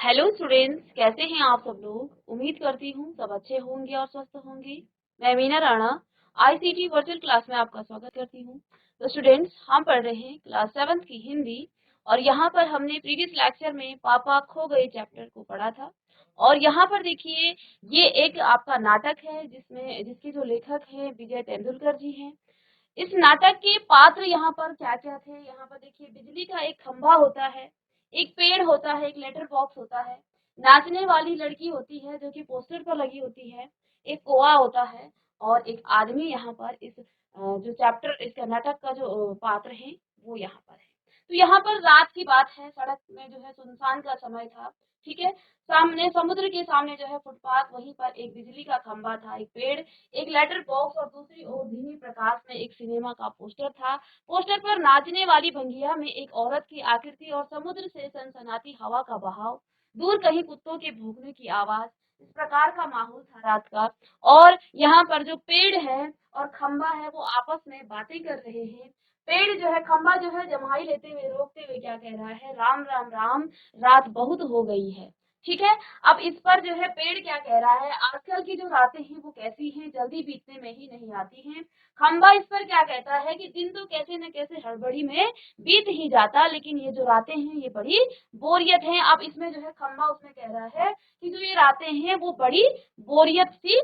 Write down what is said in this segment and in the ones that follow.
Hello students, कैसे हैं आप सब लोग। उम्मीद करती हूँ सब अच्छे होंगे और स्वस्थ होंगे। मैं Meena Rana ICT virtual class में आपका स्वागत करती हूँ। तो स्टूडेंट्स, हम पढ़ रहे हैं क्लास 7 की हिंदी और यहाँ पर हमने प्रीवियस लेक्चर में पापा खो गए चैप्टर को पढ़ा था। और यहाँ पर देखिए, ये एक आपका नाटक है जिसके जो लेखक हैं विजय तेंदुलकर जी हैं। इस नाटक के पात्र यहाँ पर क्या क्या थे। यहाँ पर देखिए, बिजली का एक खंभा होता है, एक पेड़ होता है, एक लेटर बॉक्स होता है, नाचने वाली लड़की होती है जो कि पोस्टर पर लगी होती है, एक कोआ होता है और एक आदमी यहाँ पर इस जो चैप्टर इसका नाटक का जो पात्र है वो यहाँ पर है। तो यहाँ पर रात की बात है, सड़क में जो है सुनसान का समय था। ठीक है, सामने समुद्र के सामने जो है फुटपाथ, वहीं पर एक बिजली का खंभा था, एक पेड़, एक लेटर बॉक्स और दूसरी ओर धीमी प्रकाश में एक सिनेमा का पोस्टर था। पोस्टर पर नाचने वाली भंगिया में एक औरत की आकृति और समुद्र से सनसनाती हवा का बहाव, दूर कहीं कुत्तों के भौंकने की आवाज। इस प्रकार का माहौल था रात का। और यहाँ पर जो पेड़ है और खंबा है वो आपस में बातें कर रहे हैं। पेड़ जो है, खंबा जो है जम्हाई लेते हुए रोकते हुए क्या कह रहा है, राम राम राम, रात बहुत हो गई है। ठीक है, अब इस पर जो है पेड़ क्या कह रहा है, आजकल की जो रातें हैं वो कैसी हैं, जल्दी बीतने में ही नहीं आती हैं। खंबा इस पर क्या कहता है कि दिन तो कैसे न कैसे हड़बड़ी में बीत ही जाता, लेकिन ये जो रातें हैं ये बड़ी बोरियत हैं। अब इसमें जो है खंबा उसमें कह रहा है कि जो ये रातें हैं वो बड़ी बोरियत सी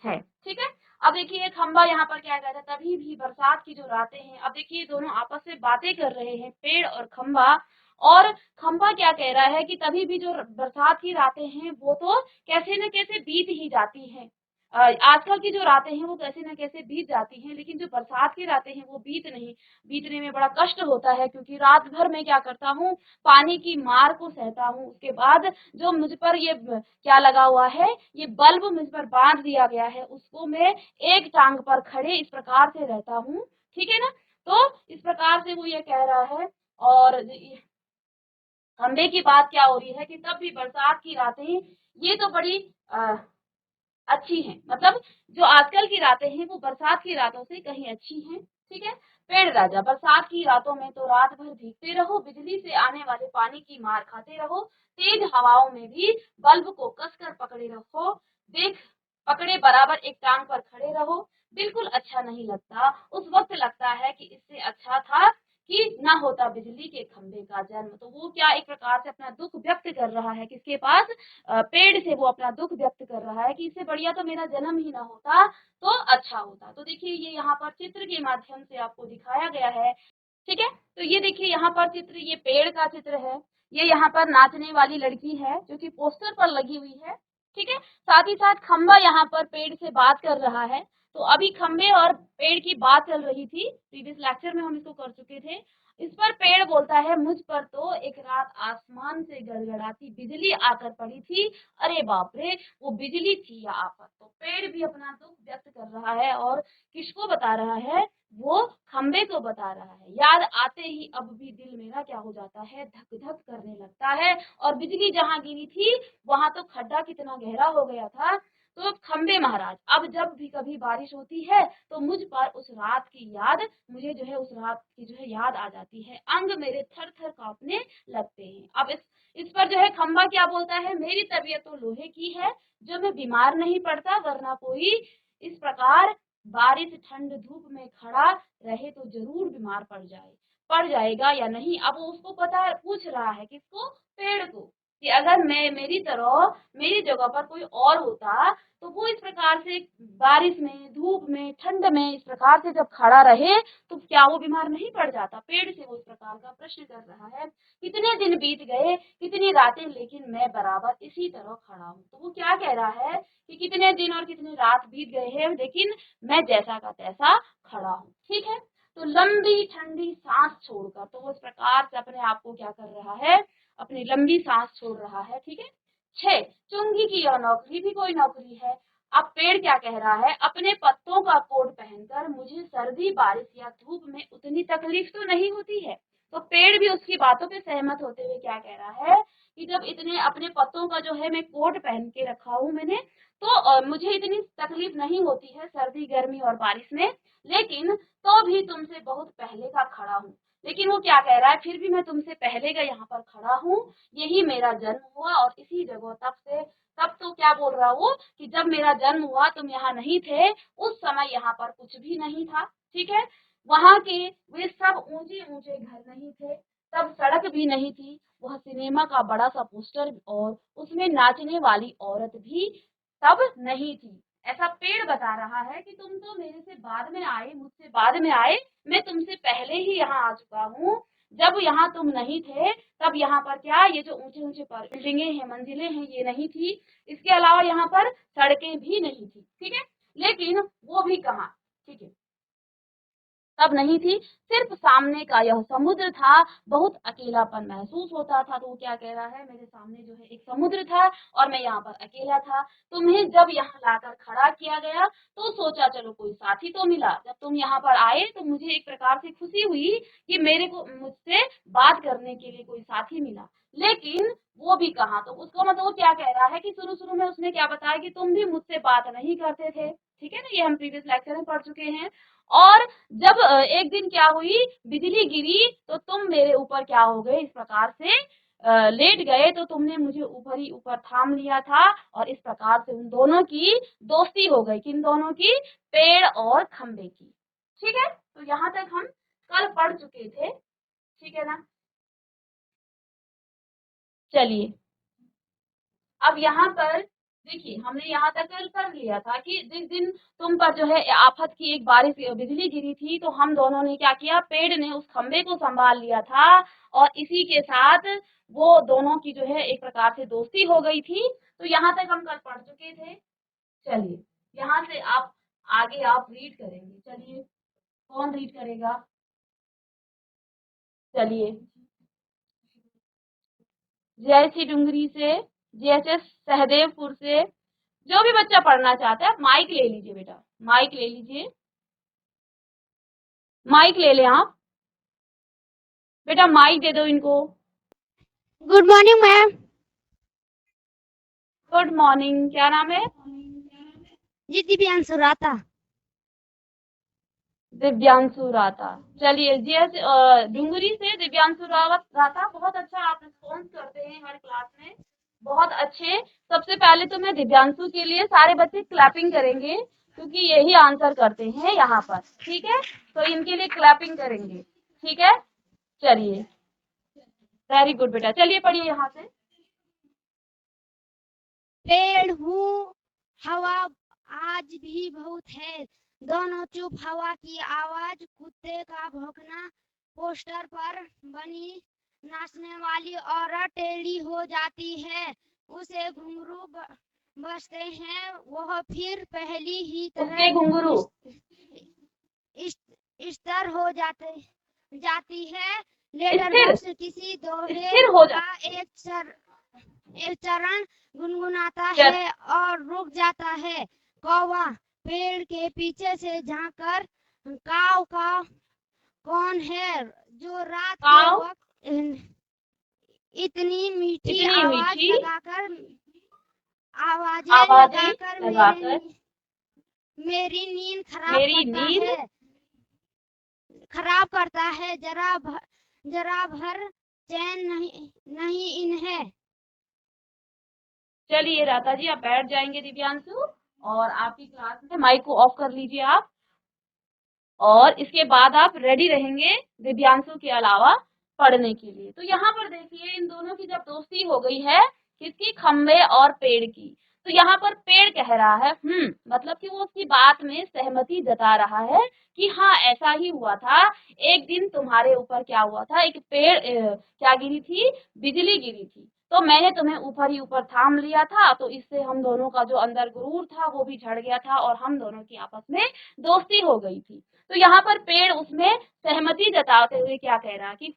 है। ठीक है, अब देखिए खंबा यहाँ पर क्या कहता है, तभी भी बरसात की जो रातें हैं। अब देखिए दोनों आपस में बातें कर रहे हैं, पेड़ और खंबा। और खंबा क्या कह रहा है कि तभी भी जो बरसात की रातें हैं वो तो कैसे न कैसे बीत ही जाती हैं। आजकल की जो रातें हैं वो कैसे न कैसे बीत जाती हैं, लेकिन जो बरसात की रातें हैं वो बीतने में बड़ा कष्ट होता है, क्योंकि रात भर मैं क्या करता हूँ, पानी की मार को सहता हूँ। उसके बाद जो मुझ पर ये क्या लगा हुआ है, ये बल्ब मुझ पर बांध दिया गया है, उसको मैं एक टांग पर खड़े इस प्रकार से रहता हूँ। ठीक है ना, तो इस प्रकार से वो ये कह रहा है। और खंबे की बात क्या हो रही है कि तब भी बरसात की रातें ये तो बड़ी अच्छी हैं, मतलब जो आजकल की रातें हैं वो बरसात की रातों से कहीं अच्छी हैं। ठीक है, पेड़ राजा, बरसात की रातों में तो रात भर भीगते रहो, बिजली से आने वाले पानी की मार खाते रहो, तेज हवाओं में भी बल्ब को कसकर पकड़े रखो, देख पकड़े बराबर एक टांग पर खड़े रहो। बिल्कुल अच्छा नहीं लगता, उस वक्त लगता है कि इससे अच्छा था कि ना होता बिजली के खंभे का जन्म। तो वो क्या एक प्रकार से अपना दुख व्यक्त कर रहा है, किसके पास, पेड़ से वो अपना दुख व्यक्त कर रहा है कि इससे बढ़िया तो मेरा जन्म ही ना होता तो अच्छा होता। तो देखिए ये यहाँ पर चित्र के माध्यम से आपको दिखाया गया है। ठीक है, तो ये देखिए यहाँ पर चित्र, ये पेड़ का चित्र है, ये यहाँ पर नाचने वाली लड़की है जो कि पोस्टर पर लगी हुई है। ठीक है, साथ ही साथ खंबा यहाँ पर पेड़ से बात कर रहा है। तो अभी खंबे और पेड़ की बात चल रही थी, प्रीवियस लेक्चर में हम इसको कर चुके थे। इस पर पेड़ बोलता है, मुझ पर तो एक रात आसमान से गड़गड़ाती बिजली आकर पड़ी थी। अरे बाप रे, वो बिजली थी या आफत। तो पेड़ भी अपना दुख व्यक्त कर रहा है और किसको बता रहा है, वो खंबे को बता रहा है। याद आते ही अब भी दिल मेरा क्या हो जाता है, धक धक करने लगता है। और बिजली जहाँ गिरी थी वहां तो खड्डा कितना गहरा हो गया था। तो खंबे महाराज, अब जब भी कभी बारिश होती है तो मुझ पर उस रात की याद, मुझे जो है उस रात की जो है याद आ जाती है, अंग मेरे थर थर कांपने लगते हैं। अब इस पर जो है खंबा क्या बोलता है, मेरी तबीयत तो लोहे की है, जो मैं बीमार नहीं पड़ता, वरना कोई इस प्रकार बारिश ठंड धूप में खड़ा रहे तो जरूर बीमार पड़ जाएगा या नहीं। अब वो उसको पता पूछ रहा है, किसको, पेड़ को, कि अगर मैं मेरी तरह मेरी जगह पर कोई और होता तो वो इस प्रकार से बारिश में, धूप में, ठंड में इस प्रकार से जब खड़ा रहे तो क्या वो बीमार नहीं पड़ जाता। पेड़ से वो इस प्रकार का प्रश्न कर रहा है। कितने दिन बीत गए, कितनी रातें, लेकिन मैं बराबर इसी तरह खड़ा हूँ। तो वो क्या कह रहा है कि कितने दिन और कितनी रात बीत गए हैं, लेकिन मैं जैसा का तैसा खड़ा हूँ। ठीक है, तो लंबी ठंडी सांस छोड़कर, तो वो इस प्रकार से अपने आप को क्या कर रहा है, अपनी लंबी सांस छोड़ रहा है। ठीक है, 6, चुंगी की यह नौकरी भी कोई नौकरी है। अब पेड़ क्या कह रहा है, अपने पत्तों का कोट पहनकर मुझे सर्दी, बारिश या धूप में उतनी तकलीफ तो नहीं होती है। तो पेड़ भी उसकी बातों पे सहमत होते हुए क्या कह रहा है कि जब इतने अपने पत्तों का जो है मैं कोट पहन के रखा हूँ मैंने, तो मुझे इतनी तकलीफ नहीं होती है सर्दी, गर्मी और बारिश में, लेकिन तो भी तुमसे बहुत पहले का खड़ा हूँ। लेकिन वो क्या कह रहा है, फिर भी मैं तुमसे पहले का यहाँ पर खड़ा हूँ, यही मेरा जन्म हुआ और इसी जगह तब तो क्या बोल रहा हूँ कि जब मेरा जन्म हुआ तुम यहाँ नहीं थे, उस समय यहाँ पर कुछ भी नहीं था, ठीक है। वहां के वे सब ऊंचे ऊंचे घर नहीं थे, तब सड़क भी नहीं थी, वह सिनेमा का बड़ा सा पोस्टर और उसमें नाचने वाली औरत भी तब नहीं थी। ऐसा पेड़ बता रहा है कि तुम तो मेरे से बाद में आए, मुझसे बाद में आए, मैं तुमसे पहले ही यहाँ आ चुका हूँ। जब यहाँ तुम नहीं थे तब यहाँ पर क्या, ये जो ऊंचे ऊंचे बिल्डिंगे हैं, मंजिलें हैं, ये नहीं थी। इसके अलावा यहाँ पर सड़कें भी नहीं थी, ठीक है। लेकिन वो भी कहाँ, ठीक है, तब नहीं थी, सिर्फ सामने का यह समुद्र था। बहुत अकेलापन महसूस होता था। तो वो क्या कह रहा है, मेरे सामने जो है एक समुद्र था और मैं यहाँ पर अकेला था। तुम्हें जब यहाँ लाकर खड़ा किया गया तो सोचा चलो कोई साथी तो मिला। जब तुम यहाँ पर आए तो मुझे एक प्रकार से खुशी हुई कि मेरे को मुझसे बात करने के लिए कोई साथी मिला। लेकिन वो भी कहाँ, तो उसका मतलब वो क्या कह रहा है कि शुरू शुरू में उसने क्या बताया कि तुम भी मुझसे बात नहीं करते थे, ठीक है ना, ये हम प्रीवियस लेक्चर में पढ़ चुके हैं। और जब एक दिन क्या हुई, बिजली गिरी तो तुम मेरे ऊपर क्या हो गए, इस प्रकार से लेट गए, तो तुमने मुझे ऊपर ही ऊपर थाम लिया था और इस प्रकार से उन दोनों की दोस्ती हो गई। किन दोनों की, पेड़ और खंबे की, ठीक है। तो यहाँ तक हम कल पढ़ चुके थे, ठीक है ना। चलिए अब यहाँ पर देखिए, हमने यहाँ तक कर लिया था कि जिस दिन तुम पर जो है आफत की एक बारिश बिजली गिरी थी, तो हम दोनों ने क्या किया, पेड़ ने उस खंबे को संभाल लिया था और इसी के साथ वो दोनों की जो है एक प्रकार से दोस्ती हो गई थी। तो यहाँ तक हम कल पढ़ चुके थे। चलिए यहाँ से आप आगे आप रीड करेंगे। चलिए कौन रीड करेगा, चलिए जीआईसी डुंगरी से, जीएचएस सहदेवपुर से, जो भी बच्चा पढ़ना चाहता है माइक ले लीजिए बेटा, माइक ले लीजिए, माइक ले लें आप, बेटा माइक दे दो इनको। Good morning ma'am. Good morning, क्या नाम है? जी दिव्यांशु राता। दिव्यांशु राता। चलिए जीएस डुंगरी से दिव्यांशु राता, बहुत अच्छा आप रिस्पॉन्स करते हैं हर क्लास में, बहुत अच्छे। सबसे पहले तो मैं दिव्यांशु के लिए सारे बच्चे क्लैपिंग करेंगे क्योंकि यही आंसर करते हैं यहाँ पर, ठीक है। तो इनके लिए क्लैपिंग करेंगे, ठीक है। चलिए वेरी गुड बेटा, चलिए पढ़िए यहाँ से। पेड़ हूँ, हवा आज भी बहुत है, दोनों चुप, हवा की आवाज, कुत्ते का भौंकना, पोस्टर पर बनी नाचने वाली औरत टेढ़ी हो जाती है, उसे घुंघरू बजते हैं, वह फिर पहली ही उसके तरह घुंघरू स्तर हो जाती है। लेटर स्थिर बॉक्स किसी दोहे स्थिर हो जा, का एक चरण गुनगुनाता चल है और रुक जाता है। कौवा पेड़ के पीछे से झांककर, काव काव कौन है जो रात के काव वक्त इतनी मीठी इतनी आवाज मीठी आवाजें आवाजें लगाकर लगाकर मेरी नींद मेरी नींद खराब करता है, जरा भर चैन नहीं इन्हें। चलिए राधा जी आप बैठ जाएंगे दिव्यांशु, और आपकी क्लास में माइक को ऑफ कर लीजिए आप, और इसके बाद आप रेडी रहेंगे दिव्यांशु के अलावा पढ़ने के लिए। तो यहाँ पर देखिए इन दोनों की जब दोस्ती हो गई है, किसकी, खम्बे और पेड़ की, तो यहाँ पर पेड़ कह रहा है मतलब कि वो उसकी बात में सहमति जता रहा है कि हाँ ऐसा ही हुआ था। एक दिन तुम्हारे ऊपर क्या हुआ था, एक पेड़ क्या गिरी थी, बिजली गिरी थी, तो मैंने तुम्हें ऊपर ही ऊपर थाम लिया था, तो इससे हम दोनों का जो अंदर गुरूर था वो भी झड़ गया था और हम दोनों की आपस में दोस्ती हो गई थी। तो यहाँ पर पेड़ उसमें सहमति जताते हुए क्या कह रहा है कि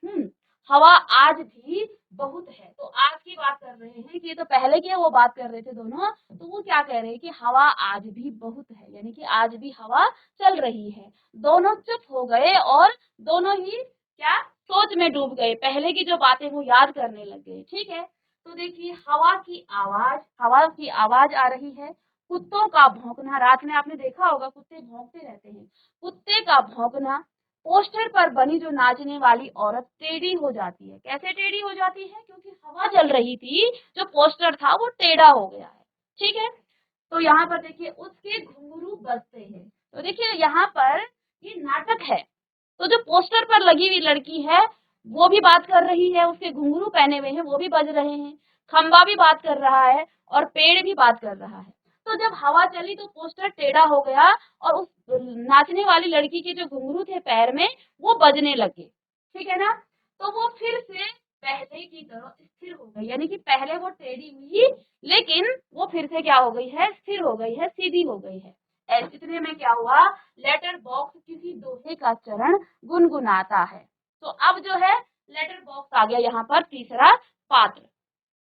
हवा आज भी बहुत है। तो आज की बात कर रहे हैं कि ये तो पहले की वो बात कर रहे थे दोनों, तो वो क्या कह रहे हैं कि हवा आज भी बहुत है, यानी कि आज भी हवा चल रही है। दोनों चुप हो गए और दोनों ही क्या, सोच में डूब गए, पहले की जो बातें वो याद करने लग गए, ठीक है। तो देखिए हवा की आवाज आ रही है, कुत्तों का भौंकना, रात में आपने देखा होगा कुत्ते भौंकते रहते हैं, कुत्ते का भौंकना, पोस्टर पर बनी जो नाचने वाली औरत टेढ़ी हो जाती है। कैसे टेढ़ी हो जाती है? क्योंकि हवा चल रही थी, जो पोस्टर था वो टेढ़ा हो गया है। ठीक है, तो यहाँ पर देखिए उसके घुंघरू बजते हैं। तो देखिए यहाँ पर ये नाटक है, तो जो पोस्टर पर लगी हुई लड़की है वो भी बात कर रही है, उसके घुंघरू पहने हुए हैं वो भी बज रहे हैं, खंबा भी बात कर रहा है और पेड़ भी बात कर रहा है। तो जब हवा चली तो पोस्टर टेढ़ा हो गया और उस नाचने वाली लड़की के जो घुंघरू थे पैर में वो बजने लगे। ठीक है ना, तो वो फिर से पहले की तरह स्थिर हो गई, यानी कि पहले वो टेढ़ी हुई लेकिन वो फिर से क्या हो गई है, स्थिर हो गई है, सीधी हो गई है। इतने में क्या हुआ, लेटर बॉक्स किसी दोहे का चरण गुनगुनाता है। तो अब जो है लेटर बॉक्स आ गया यहाँ पर तीसरा पात्र,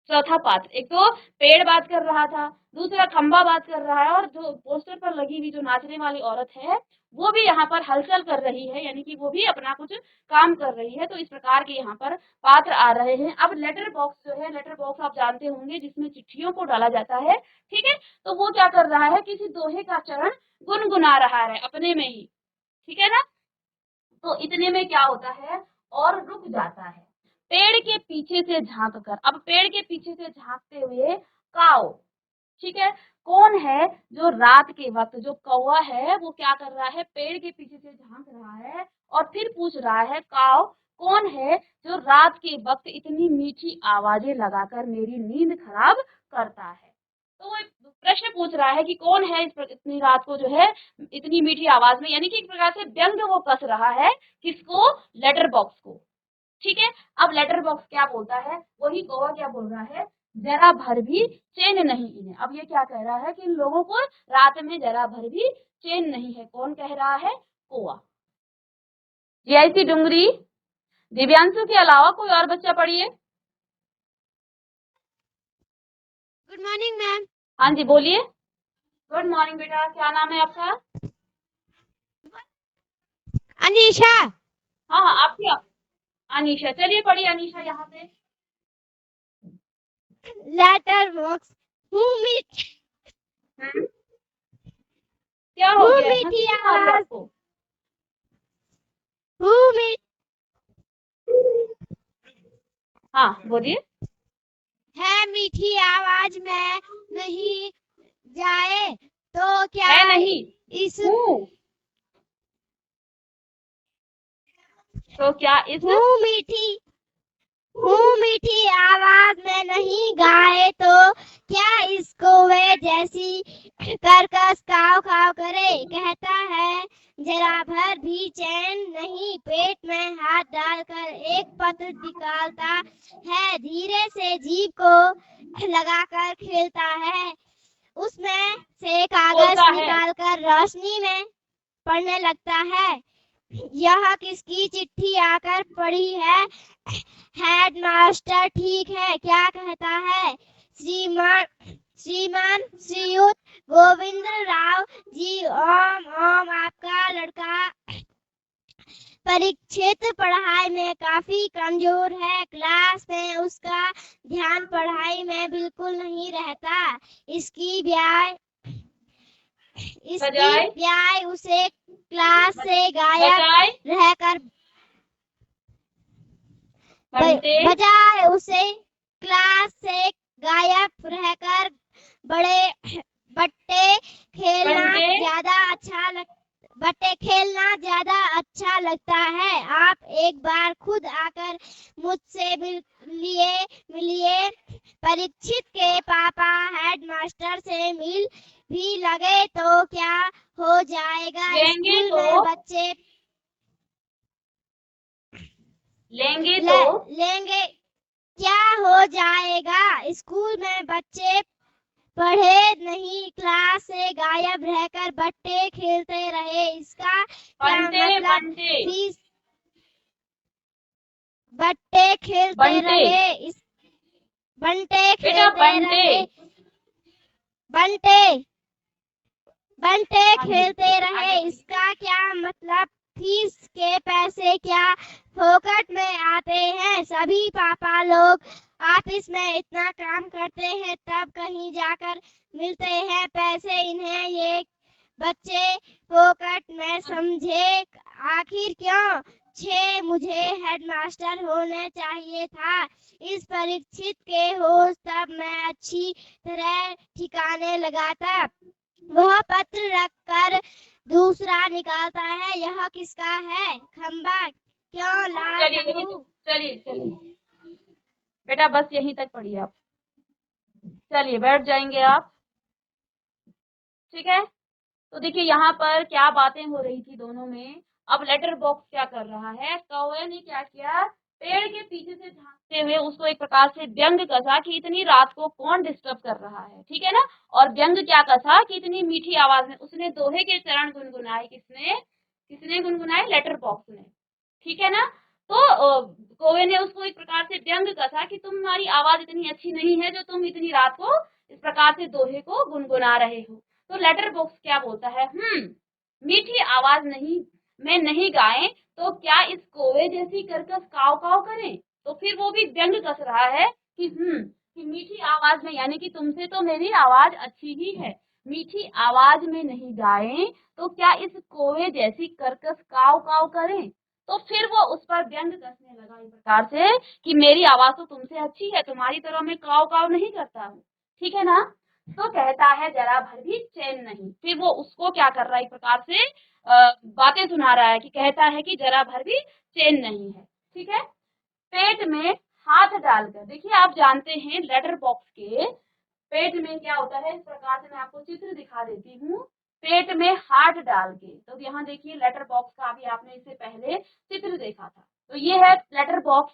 चौथा पात्र। एक तो पेड़ बात कर रहा था, दूसरा खंबा बात कर रहा है और जो पोस्टर पर लगी हुई जो नाचने वाली औरत है वो भी यहाँ पर हलचल कर रही है, यानी कि वो भी अपना कुछ काम कर रही है। तो इस प्रकार के यहाँ पर पात्र आ रहे हैं। अब लेटर बॉक्स जो है, लेटर बॉक्स आप जानते होंगे जिसमें चिट्ठियों को डाला जाता है। ठीक है, तो वो क्या कर रहा है, किसी दोहे का चरण गुनगुना रहा है अपने में ही। ठीक है ना, तो इतने में क्या होता है और रुक जाता है। पेड़ के पीछे से झांक कर, अब पेड़ के पीछे से झांकते हुए काऊ, ठीक है, कौन है जो रात के वक्त, जो कौवा है वो क्या कर रहा है, पेड़ के पीछे से झांक रहा है और फिर पूछ रहा है, काऊ कौन है जो रात के वक्त इतनी मीठी आवाजें लगाकर मेरी नींद खराब करता है। तो वो एक प्रश्न पूछ रहा है कि कौन है इतनी रात को जो है इतनी मीठी आवाज में, यानी कि एक प्रकार से व्यंग वो कस रहा है किसको, लेटर बॉक्स को। ठीक है, अब लेटर बॉक्स क्या बोलता है, वही कौवा क्या बोल रहा है, जरा भर भी चैन नहीं इन्हें। अब ये क्या कह रहा है कि इन लोगों को रात में जरा भर भी चैन नहीं है। कौन कह रहा है, कौवा। जीआईसी डुंगरी, दिव्यांशु के अलावा कोई और बच्चा पढ़िए। Good morning ma'am. हाँ जी बोलिए। गुड मॉर्निंग बेटा, क्या नाम है आपका? अनीशा। हाँ हाँ आपकी अनीशा, चलिए पढ़िए अनीशा यहाँ से। Letter box. क्या हो गया, मीठी हंसी क्यों आ रही है आवाज। आपको? हाँ बोलिए। है मीठी आवाज में नहीं जाए तो क्या है नहीं, इस तो क्या इस मीठी आवाज में नहीं गाए तो क्या इसको वे जैसी कर्कश काव काव करे। कहता है जरा भर भी चैन नहीं, पेट में हाथ डालकर एक पत्र निकालता है, धीरे से जीभ को लगाकर खेलता है, उसमें से कागज निकालकर रोशनी में पढ़ने लगता है। यह किसकी चिट्ठी आकर पड़ी है? हेडमास्टर ठीक है, क्या कहता है? श्रीमान श्रीयुत गोविंद राव जी, ओम ओम, आपका लड़का परीक्षित पढ़ाई में काफी कमजोर है, क्लास में उसका ध्यान पढ़ाई में बिल्कुल नहीं रहता, इसकी ब्याह उसे क्लास से गायब रहकर बजाय उसे क्लास से गायब रहकर बट्टे खेलना ज्यादा अच्छा लगता है। आप एक बार खुद आकर मुझसे मिलिए। परीक्षित के पापा हेडमास्टर से मिल भी लगे तो क्या हो जाएगा, स्कूल में बच्चे लेंगे क्या हो जाएगा, स्कूल में बच्चे पढ़े नहीं, क्लास से गायब रहकर बट्टे खेलते रहे, इसका क्या मतलब? फीस बट्टे खेलते रहे, बंटे खेलते रहे, इसका क्या मतलब? फीस के पैसे क्या फोकट में आते हैं? सभी पापा लोग ऑफिस में इतना काम करते हैं, तब कहीं जाकर मिलते हैं पैसे इन्हें, ये बच्चे फोकट में समझे आखिर क्यों? 6 मुझे हेडमास्टर होना चाहिए था। इस परीक्षित के होश तब मैं अच्छी तरह ठिकाने लगाता। वह पत्र रखकर दूसरा निकालता है। यह किसका है? खंबा। क्यों लाल चलिए बहू? चलिए बेटा, बस यहीं तक पढ़िए आप। चलिए बैठ जाएंगे आप, ठीक है। तो देखिए यहाँ पर क्या बातें हो रही थी दोनों में। अब लेटर बॉक्स क्या कर रहा है, कौवे ने क्या किया, पेड़ के पीछे से झांकते हुए उसको एक प्रकार से व्यंग कसा कि इतनी रात को कौन डिस्टर्ब कर रहा है, ठीक है ना। और व्यंग क्या कसा कि इतनी मीठी आवाज में उसने दोहे के चरण गुनगुनाए। किसने किसने गुनगुनाए? लेटर बॉक्स ने, ठीक है ना। तो कौवे ने उसको एक प्रकार से व्यंग कसा कि तुम्हारी आवाज इतनी अच्छी नहीं है जो तुम इतनी रात को इस प्रकार से दोहे को गुनगुना रहे हो। तो लेटर बॉक्स क्या बोलता है, मीठी आवाज नहीं में नहीं गाएं तो क्या इस कौवे जैसी कर्कश काव काव करें। तो फिर वो भी व्यंग कस रहा है कि मीठी आवाज में, यानी कि तुमसे तो मेरी आवाज अच्छी ही है, मीठी आवाज में नहीं गाएं तो क्या इस कौवे जैसी कर्कश काव काव करें। तो फिर वो उस पर व्यंग कसने लगा इस प्रकार से कि मेरी आवाज तो तुमसे अच्छी है, तुम्हारी तरह मैं काव काव नहीं करता हूँ, ठीक है ना। तो कहता है जरा भर भी चैन नहीं। फिर वो उसको क्या कर रहा है, एक प्रकार से बातें सुना रहा है कि कहता है कि जरा भर भी चैन नहीं है, ठीक है। पेट में हाथ डालकर, देखिए आप जानते हैं लेटर बॉक्स के पेट में क्या होता है, इस प्रकार से मैं आपको चित्र दिखा देती हूँ। पेट में हाथ डाल के, तो यहाँ देखिए लेटर बॉक्स का भी आपने इससे पहले चित्र देखा था। तो ये है लेटर बॉक्स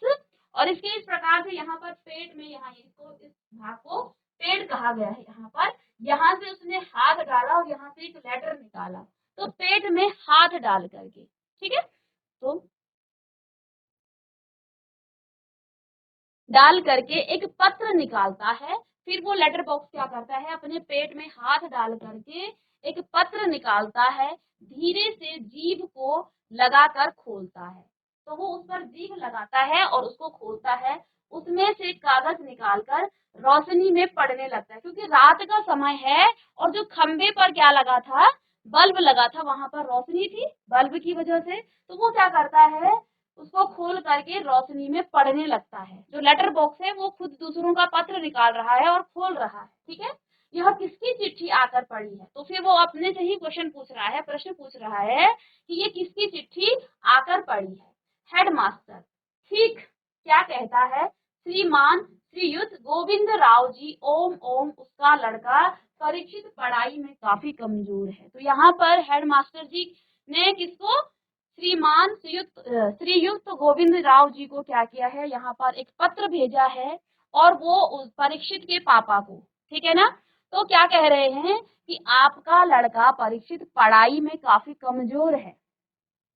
और इसके इस प्रकार से यहाँ पर पेट में, यहाँ इसको इस भाग को पेट कहा गया है। यहाँ पर यहाँ से उसने हाथ डाला और यहाँ से एक लेटर निकाला, तो पेट में हाथ डाल करके, ठीक है। तो डाल करके एक पत्र निकालता है। फिर वो लेटर बॉक्स क्या करता है, अपने पेट में हाथ डाल करके एक पत्र निकालता है, धीरे से जीभ को लगाकर खोलता है। तो वो उस पर जीभ लगाता है और उसको खोलता है, उसमें से कागज निकालकर रोशनी में पड़ने लगता है, क्योंकि रात का समय है और जो खंबे पर क्या लगा था, बल्ब लगा था, वहां पर रोशनी थी बल्ब की वजह से। तो वो क्या करता है, उसको खोल करके रोशनी में पढ़ने लगता है। जो लेटर बॉक्स है वो खुद दूसरों का पत्र निकाल रहा है और खोल रहा है, ठीक है। यह किसकी चिट्ठी आकर पड़ी है, तो फिर वो अपने से ही क्वेश्चन पूछ रहा है, प्रश्न पूछ रहा है कि ये किसकी चिट्ठी आकर पड़ी है। हेडमास्टर ठीक क्या कहता है, श्रीमान श्रीयुत गोविंद राव जी ओम ओम उसका लड़का परीक्षित पढ़ाई में काफी कमजोर है। तो यहाँ पर हेडमास्टर जी ने किसको, श्रीमान श्रीयुक्त गोविंद राव जी को क्या किया है, यहाँ पर एक पत्र भेजा है और वो परीक्षित के पापा को, ठीक है ना। तो क्या कह रहे हैं कि आपका लड़का परीक्षित पढ़ाई में काफी कमजोर है,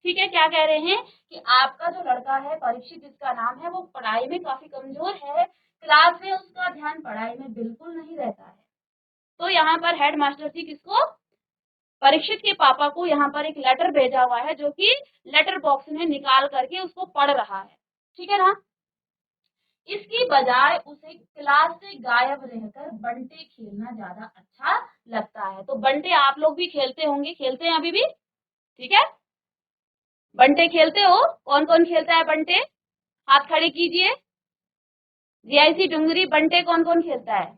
ठीक है। क्या कह रहे हैं कि आपका जो लड़का है परीक्षित जिसका नाम है, वो पढ़ाई में काफी कमजोर है, क्लास में उसका ध्यान पढ़ाई में बिल्कुल नहीं रहता है। तो यहाँ पर हेड मास्टर जी किसको, परीक्षित के पापा को यहाँ पर एक लेटर भेजा हुआ है, जो कि लेटर बॉक्स में निकाल करके उसको पढ़ रहा है, ठीक है ना। इसकी बजाय उसे क्लास से गायब रहकर बंटे खेलना ज्यादा अच्छा लगता है। तो बंटे आप लोग भी खेलते होंगे, खेलते हैं अभी भी, ठीक है। बंटे खेलते हो, कौन कौन खेलता है बंटे, हाथ खड़े कीजिए। जीआईसी डुंगरी बंटे कौन कौन खेलता है।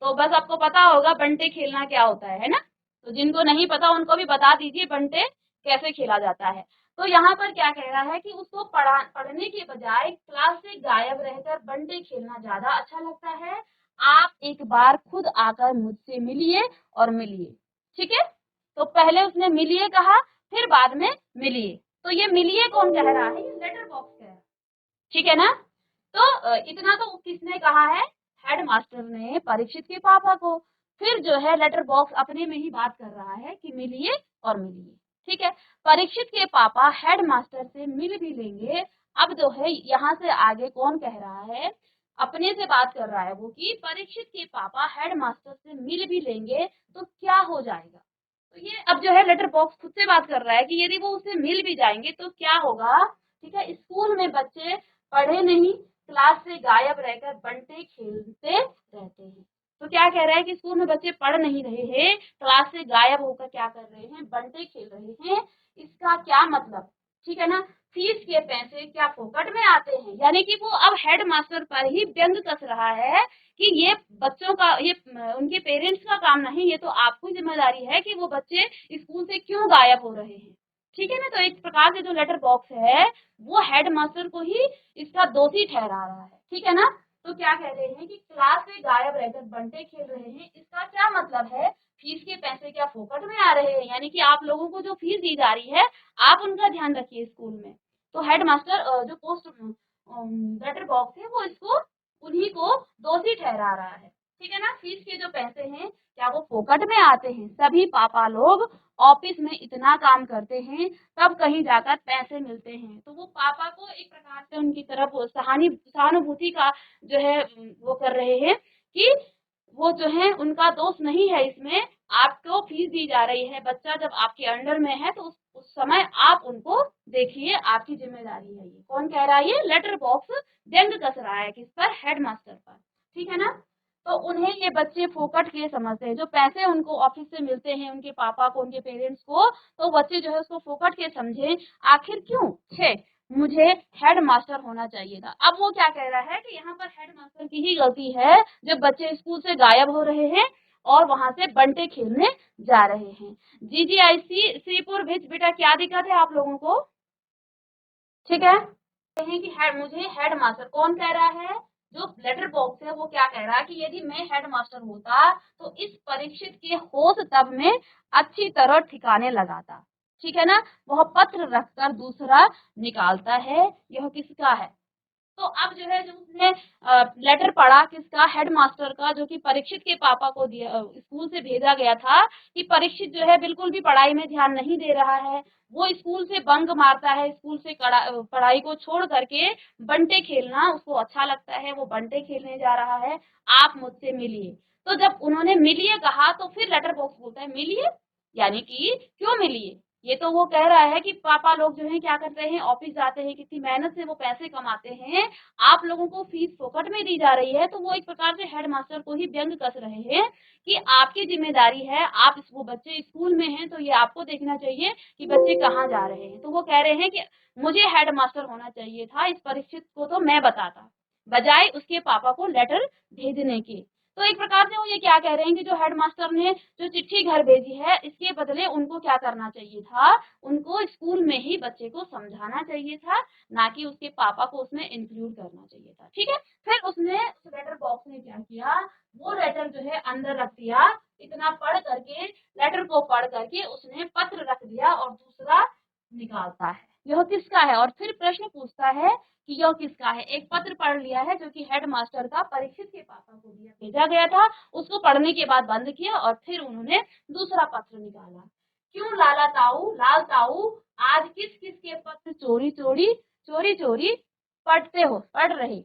तो बस आपको पता होगा बंटे खेलना क्या होता है ना। तो जिनको नहीं पता उनको भी बता दीजिए बंटे कैसे खेला जाता है। तो यहाँ पर क्या कह रहा है कि उसको पढ़ने के बजाय क्लास से गायब रहकर बंटे खेलना ज्यादा अच्छा लगता है। आप एक बार खुद आकर मुझसे मिलिए और मिलिए, ठीक है। तो पहले उसने मिलिए कहा, फिर बाद में मिलिए। तो ये मिलिए कौन कह रहा है, ये लेटर बॉक्स कह रहा है, ठीक है ना। तो इतना तो किसने कहा है, हेडमास्टर ने परीक्षित के पापा को। फिर जो है लेटर बॉक्स अपने में ही बात कर रहा है कि मिलिए और मिलिए, ठीक है। परीक्षित के पापा हेडमास्टर से मिल भी लेंगे। अब जो है यहाँ से आगे कौन कह रहा है, अपने से बात कर रहा है वो कि परीक्षित के पापा हेडमास्टर से मिल भी लेंगे तो क्या हो जाएगा। तो ये अब जो है लेटर बॉक्स खुद से बात कर रहा है कि यदि वो उससे मिल भी जाएंगे तो क्या होगा, ठीक है। स्कूल में बच्चे पढ़े नहीं, क्लास से गायब रहकर बंटे खेलते रहते हैं। तो क्या कह रहा है कि स्कूल में बच्चे पढ़ नहीं रहे हैं, क्लास से गायब होकर क्या कर रहे हैं, बंटे खेल रहे हैं। इसका क्या मतलब, ठीक है ना। फीस के पैसे क्या फोकट में आते हैं, यानी कि वो अब हेड मास्टर पर ही व्यंग कस रहा है कि ये बच्चों का, ये उनके पेरेंट्स का काम नहीं, ये तो आपकी जिम्मेदारी है कि वो बच्चे स्कूल से क्यों गायब हो रहे हैं, ठीक है ना। तो एक प्रकार से जो लेटर बॉक्स है वो हेड मास्टर को ही इसका दोषी ठहरा रहा है, ठीक है ना। तो क्या कह रहे हैं कि क्लास से गायब रहकर बंटे खेल रहे हैं, इसका क्या मतलब है, फीस के पैसे क्या फोकट में आ रहे हैं, यानी कि आप लोगों को जो फीस दी जा रही है आप उनका ध्यान रखिए स्कूल में। तो हेड मास्टर जो पोस्ट लेटर बॉक्स है वो इसको, उन्हीं को दोषी ठहरा रहा है, ठीक है ना। फीस के जो पैसे हैं क्या वो फोकट में आते हैं, सभी पापा लोग ऑफिस में इतना काम करते हैं तब कहीं जाकर पैसे मिलते हैं। तो वो पापा को एक प्रकार से उनकी तरफ सहानुभूति का जो है वो कर रहे हैं कि वो जो है उनका दोष नहीं है इसमें, आपको फीस दी जा रही है, बच्चा जब आपके अंडर में है तो उस समय आप उनको देखिए, आपकी जिम्मेदारी है। ये कौन कह रहा है, ये लेटर बॉक्स व्यंग कस रहा है किस पर, हेडमास्टर पर, ठीक है ना। तो उन्हें ये बच्चे फोकट के समझते हैं, जो पैसे उनको ऑफिस से मिलते हैं उनके पापा को, उनके पेरेंट्स को, तो बच्चे जो है उसको फोकट के समझे। आखिर क्यों, छे मुझे हेड मास्टर होना चाहिए था। अब वो क्या कह रहा है कि यहाँ पर हेड मास्टर की ही गलती है जब बच्चे स्कूल से गायब हो रहे हैं और वहां से बंटे खेलने जा रहे हैं। जीजीआईसी श्रीपुर भिज बेटा क्या दिक्कत है आप लोगों को, ठीक है। कहें कि मुझे हेड मास्टर, कौन कह रहा है, जो लेटर बॉक्स है वो क्या कह रहा है कि यदि मैं हेड मास्टर होता तो इस परीक्षित के होश तब में अच्छी तरह ठिकाने लगाता, ठीक है ना। वह पत्र रखकर दूसरा निकालता है, यह किसका है। तो अब जो है जो उसने लेटर पढ़ा किसका, हेडमास्टर का, जो कि परीक्षित के पापा को दिया, स्कूल से भेजा गया था कि परीक्षित जो है बिल्कुल भी पढ़ाई में ध्यान नहीं दे रहा है, वो स्कूल से बंक मारता है, स्कूल से पढ़ाई को छोड़ करके बंटे खेलना उसको अच्छा लगता है, वो बंटे खेलने जा रहा है, आप मुझसे मिलिए। तो जब उन्होंने मिलिए कहा तो फिर लेटर बॉक्स बोलता है मिलिए, यानी कि क्यों मिलिए। ये तो वो कह रहा है कि पापा लोग जो है क्या करते हैं, ऑफिस जाते हैं, कितनी मेहनत से वो पैसे कमाते हैं, आप लोगों को फीस फोकट में दी जा रही है। तो वो एक प्रकार से हेड मास्टर को ही व्यंग कस रहे हैं कि आपकी जिम्मेदारी है, आप वो बच्चे स्कूल में हैं तो ये आपको देखना चाहिए कि बच्चे कहाँ जा रहे हैं। तो वो कह रहे हैं कि मुझे हेड मास्टर होना चाहिए था, इस परीक्षित को तो मैं बताता, बजाय उसके पापा को लेटर भेजने के। तो एक प्रकार से वो ये क्या कह रहे हैं कि जो हेडमास्टर ने जो चिट्ठी घर भेजी है इसके बदले उनको क्या करना चाहिए था, उनको स्कूल में ही बच्चे को समझाना चाहिए था, ना कि उसके पापा को उसमें इंक्लूड करना चाहिए था, ठीक है। फिर उसने उस लेटर बॉक्स में क्या किया, वो लेटर जो है अंदर रख दिया, इतना पढ़ करके, लेटर को पढ़ करके उसने पत्र रख दिया और दूसरा निकालता है, यह किसका है। और फिर प्रश्न पूछता है कि यह किसका है। एक पत्र पढ़ लिया है जो कि हेड मास्टर का परीक्षित के पापा को दिया भेजा गया था, उसको पढ़ने के बाद बंद किया और फिर उन्होंने दूसरा पत्र निकाला। क्यों लाल ताऊ आज किस किस के पत्र चोरी चोरी पढ़ रहे।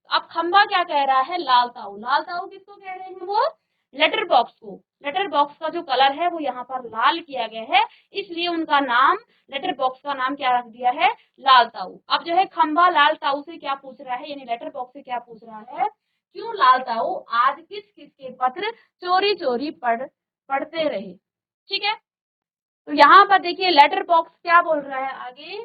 अब खंबा क्या कह रहा है, लाल ताऊ किसको कह रहे हैं, वो लेटर बॉक्स को। लेटर बॉक्स का जो कलर है वो यहाँ पर लाल किया गया है, इसलिए उनका नाम, लेटर बॉक्स का नाम क्या रख दिया है, लाल ताऊ। अब जो है खंबा लाल ताऊ से क्या पूछ रहा है, यानी लेटर बॉक्स से क्या पूछ रहा है, क्यों लाल ताऊ आज किस किस के पत्र चोरी चोरी पढ़ते रहे, ठीक है। तो यहाँ पर देखिए लेटर बॉक्स क्या बोल रहा है आगे,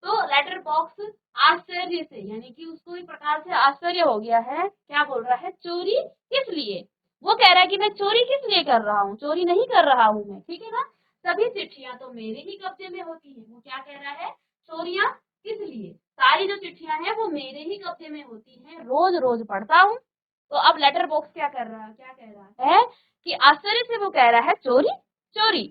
तो लेटर बॉक्स आश्चर्य से, यानी कि उसको एक प्रकार से आश्चर्य हो गया है, क्या बोल रहा है, चोरी किस लिए। वो कह रहा है कि मैं चोरी किस लिए कर रहा हूँ, चोरी नहीं कर रहा हूँ मैं, ठीक है ना। सभी चिट्ठियां तो मेरे ही कब्जे में होती है, वो क्या कह रहा है, चोरियां किस लिए, सारी जो चिट्ठियां हैं वो मेरे ही कब्जे में होती हैं, रोज रोज पढ़ता हूँ। तो अब लेटर बॉक्स क्या कर रहा है, क्या कह रहा है कि आश्चर्य से वो कह रहा है चोरी चोरी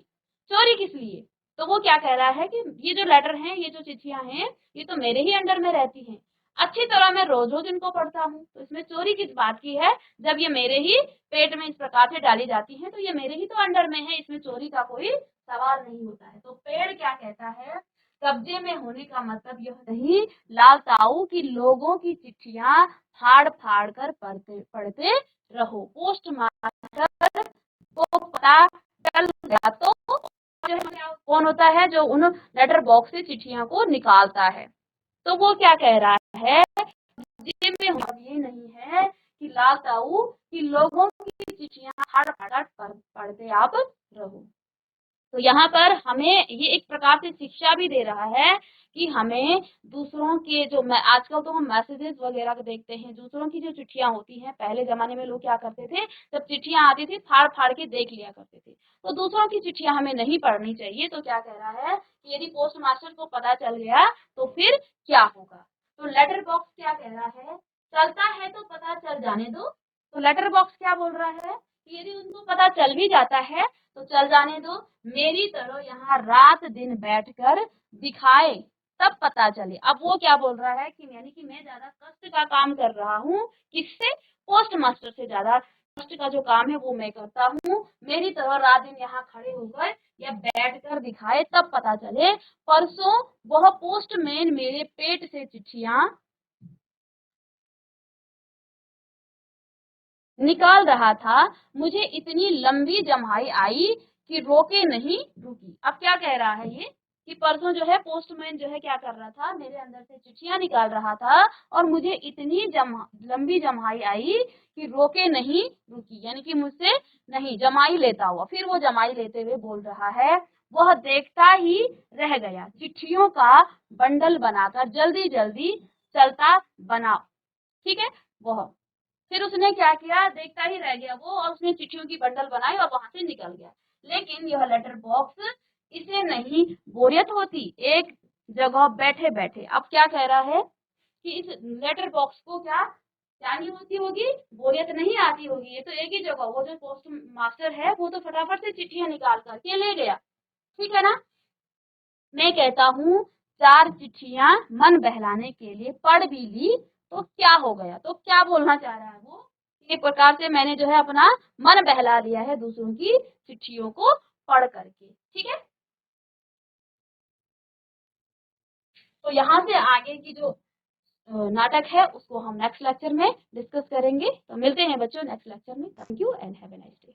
चोरी किस लिए। तो वो क्या कह रहा है कि ये जो लेटर हैं, ये जो चिट्ठियां हैं, ये तो मेरे ही अंडर में रहती हैं, अच्छी तरह मैं रोज रोज इनको पढ़ता हूँ, तो इसमें चोरी किस बात की है, जब ये मेरे ही पेट में इस प्रकार से डाली जाती हैं तो ये मेरे ही तो अंडर में है, इसमें चोरी का कोई सवाल नहीं होता है। तो पेड़ क्या कहता है, कब्जे में होने का मतलब यह नहीं लाल ताऊ की लोगों की चिट्ठियां फाड़ फाड़ कर पढ़ते रहो, पोस्ट मास्टर को पता चल गया तो जो है कौन होता है, जो उन लेटर बॉक्स से चिट्ठियों को निकालता है। तो वो क्या कह रहा है, मतलब ये नहीं है कि लाल ताऊ कि लोगों की चिट्ठियां हड़ हड़ पढ़ते आप रहो। तो यहाँ पर हमें ये एक प्रकार से शिक्षा भी दे रहा है कि हमें दूसरों के जो आजकल तो हम मैसेजेस वगैरह देखते हैं, दूसरों की जो चिट्ठियां होती हैं, पहले जमाने में लोग क्या करते थे, जब चिट्ठियां आती थी फाड़ फाड़ के देख लिया करते थे। तो दूसरों की चिट्ठियां हमें नहीं पढ़नी चाहिए। तो क्या कह रहा है कि यदि पोस्ट मास्टर को पता चल गया तो फिर क्या होगा। तो लेटर बॉक्स क्या कह रहा है, चलता है तो पता चल जाने दो। तो लेटर बॉक्स क्या बोल रहा है कि यदि उनको पता चल भी जाता है तो चल जाने दो, मेरी तरह यहाँ रात दिन बैठकर दिखाए तब पता चले। अब वो क्या बोल रहा है कि यानी कि मैं ज्यादा कष्ट का काम कर रहा हूँ, किससे, पोस्ट मास्टर से ज्यादा कष्ट का जो काम है वो मैं करता हूँ। मेरी तरह रात दिन यहाँ खड़े होकर या बैठकर दिखाए तब पता चले। परसों वह पोस्टमैन मेरे पेट से चिट्ठियां निकाल रहा था, मुझे इतनी लंबी जम्हाई आई कि रोके नहीं रुकी। अब क्या कह रहा है ये कि परसों जो है पोस्टमैन जो है क्या कर रहा था, मेरे अंदर से चिट्ठियां निकाल रहा था और मुझे इतनी लंबी जम्हाई आई कि रोके नहीं रुकी, यानी कि मुझसे नहीं जमाई लेता हुआ। फिर वो जमाई लेते हुए बोल रहा है, वह देखता ही रह गया, चिट्ठियों का बंडल बनाकर जल्दी जल्दी चलता बनाओ। ठीक है, वह फिर उसने क्या किया, देखता ही रह गया वो, और उसने चिट्ठियों की बंडल बनाई और वहां से निकल गया। लेकिन यह लेटर बॉक्स इसे नहीं बोरियत होती एक जगह बैठे बैठे। अब क्या कह रहा है कि इस लेटर बॉक्स को क्या नहीं होती होगी, बोरियत नहीं आती होगी। ये तो एक ही जगह, वो जो पोस्ट मास्टर है वो तो फटाफट से चिट्ठियां निकाल करके ले गया, ठीक है ना। मैं कहता हूँ 4 चिट्ठियां मन बहलाने के लिए पढ़ भी ली तो क्या हो गया। तो क्या बोलना चाह रहा है वो, एक प्रकार से मैंने जो है अपना मन बहला लिया है दूसरों की चिट्ठियों को पढ़ करके, ठीक है। तो यहाँ से आगे की जो नाटक है उसको हम नेक्स्ट लेक्चर में डिस्कस करेंगे। तो मिलते हैं बच्चों नेक्स्ट लेक्चर में। Thank you and have a nice day.